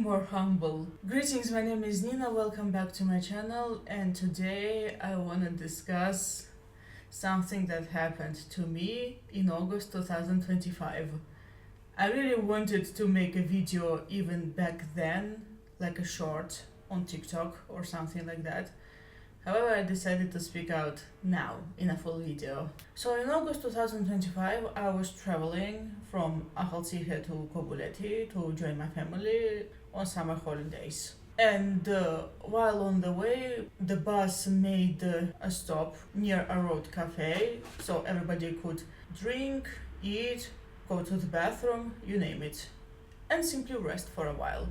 more humble. Greetings, my name is Nina, welcome back to my channel, and today I want to discuss something that happened to me in August 2025. I really wanted to make a video even back then, like a short on TikTok or something like that. However, I decided to speak out now in a full video. So in August 2025, I was traveling from Ahaltsihe to Kobuleti to join my family on summer holidays. And while on the way, the bus made a stop near a road cafe, so everybody could drink, eat, go to the bathroom, you name it, and simply rest for a while.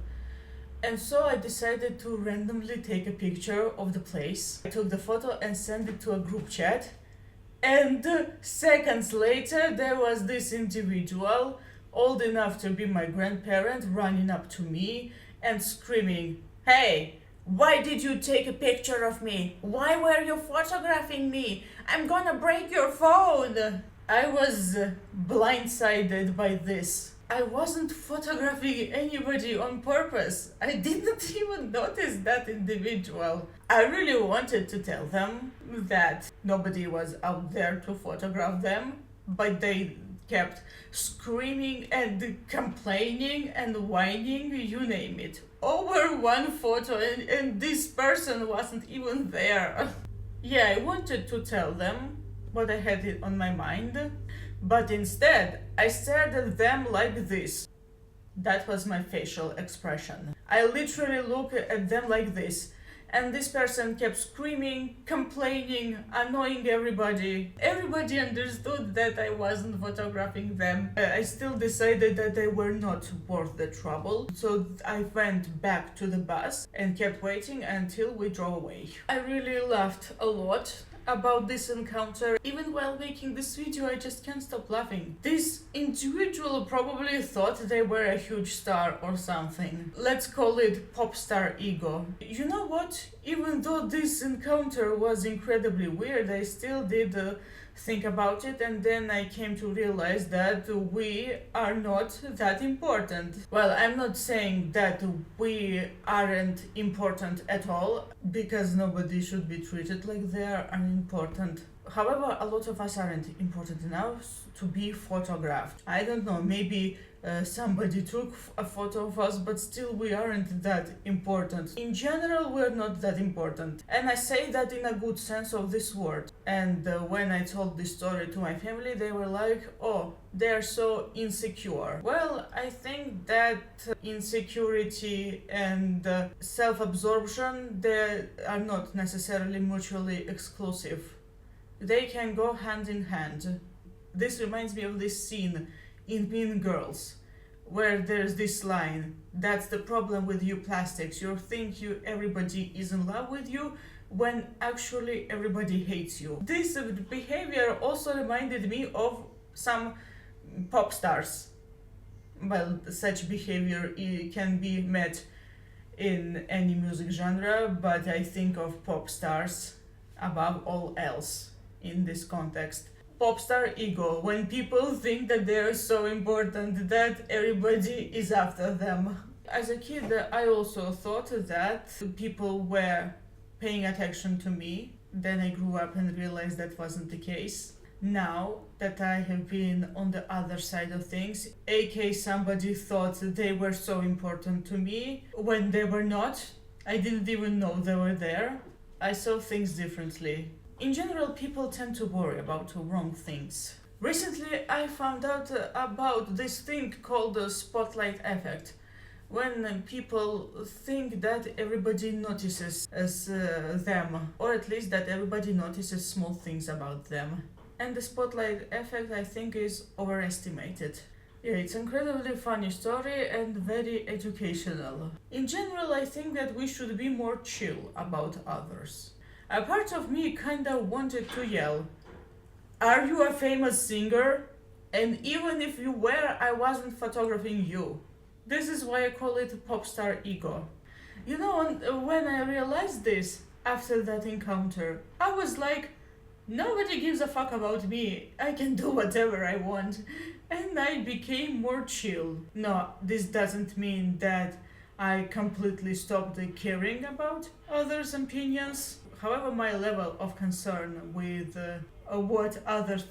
And so I decided to randomly take a picture of the place. I took the photo and sent it to a group chat. And seconds later, there was this individual, old enough to be my grandparent, running up to me and screaming, "Hey, why did you take a picture of me? Why were you photographing me? I'm gonna break your phone!" I was blindsided by this. I wasn't photographing anybody on purpose. I didn't even notice that individual. I really wanted to tell them that nobody was out there to photograph them, but they kept screaming and complaining and whining, you name it, over one photo, and this person wasn't even there. Yeah, I wanted to tell them, but I had it on my mind. But instead, I stared at them like this. That was my facial expression. I literally looked at them like this. And this person kept screaming, complaining, annoying everybody. Everybody understood that I wasn't photographing them. I still decided that they were not worth the trouble. So I went back to the bus and kept waiting until we drove away. I really laughed a lot about this encounter. Even while making this video, I just can't stop laughing. This individual probably thought they were a huge star or something. Let's call it pop star ego. You know what? Even though this encounter was incredibly weird, I still did think about it, and then I came to realize that we are not that important. Well, I'm not saying that we aren't important at all, because nobody should be treated like they are unimportant. However, a lot of us aren't important enough to be photographed. I don't know, maybe somebody took a photo of us, but still we aren't that important. In general, we're not that important. And I say that in a good sense of this word. And when I told this story to my family, they were like, "Oh, they're so insecure." Well, I think that insecurity and self-absorption, they are not necessarily mutually exclusive. They can go hand in hand. This reminds me of this scene in Mean Girls, where there's this line, "That's the problem with you plastics. You think everybody is in love with you when actually everybody hates you." This behavior also reminded me of some pop stars. Well, such behavior can be met in any music genre, but I think of pop stars above all else in this context. Pop star ego, when people think that they are so important that everybody is after them. As a kid, I also thought that people were paying attention to me. Then I grew up and realized that wasn't the case. Now that I have been on the other side of things, aka somebody thought they were so important to me when they were not. I didn't even know they were there. I saw things differently. In general, people tend to worry about wrong things. Recently, I found out about this thing called the spotlight effect. When people think that everybody notices them, or at least that everybody notices small things about them. And the spotlight effect, I think, is overestimated. Yeah, it's an incredibly funny story and very educational. In general, I think that we should be more chill about others. A part of me kinda wanted to yell, "Are you a famous singer? And even if you were, I wasn't photographing you." This is why I call it pop star ego. You know, when I realized this after that encounter, I was like, nobody gives a fuck about me. I can do whatever I want. And I became more chill. No, this doesn't mean that I completely stopped caring about others' opinions. However, my level of concern with what others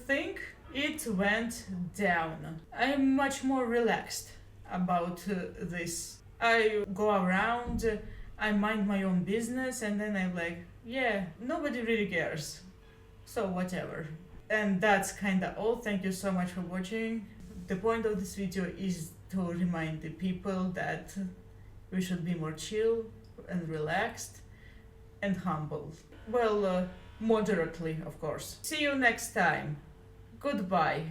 think, it went down. I'm much more relaxed about this. I go around, I mind my own business, and then I'm like, yeah, nobody really cares. So, whatever. And that's kinda all. Thank you so much for watching. The point of this video is to remind the people that we should be more chill and relaxed and humble. Well, moderately, of course. See you next time. Goodbye.